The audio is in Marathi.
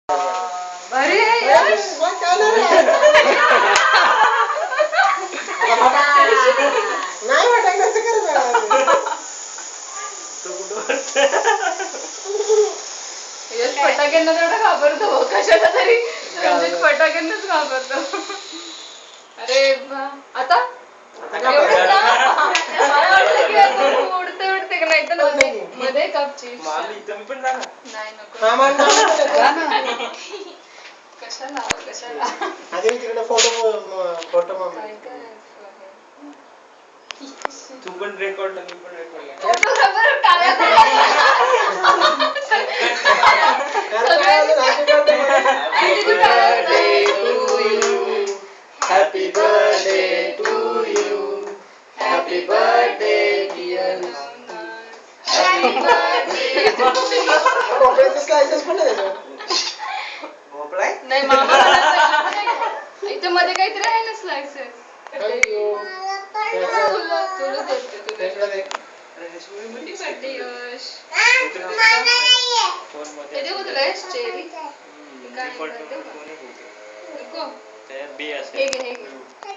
अरे यश नाही वाटत कसं करत यश फटाक्यांना तेवढा घाबरतो कशाला तरी रंजित फटाक्यांनाच घाबरतो. अरे आता एवढं ना मला वाटलं की असं उडते उडते का नाही तर मध्ये कपची नाही नको कशाला कशाला आधी मी तिकडे फोटो काय काय तू पण रेकॉर्ड मी पण रेकॉर्ड फोटोग्राफर काढायला Happy birthday to you. Happy birthday dear. Happy birthday to you. भोपळ्याचे स्लाइसेस पण आहे त्याच्यावर. भोपळा आहे? नाही मामा इथे मध्ये काहीतरी आहे ना स्लाइसेस. Thank you. तुला देते तुला दे. Happy birthday यश. फोन ते मध्ये देऊ तुला यश चेरी. काय डिफॉल्ट देऊ कोणी बोलतो नको त्या बी हे असेल घे हे घे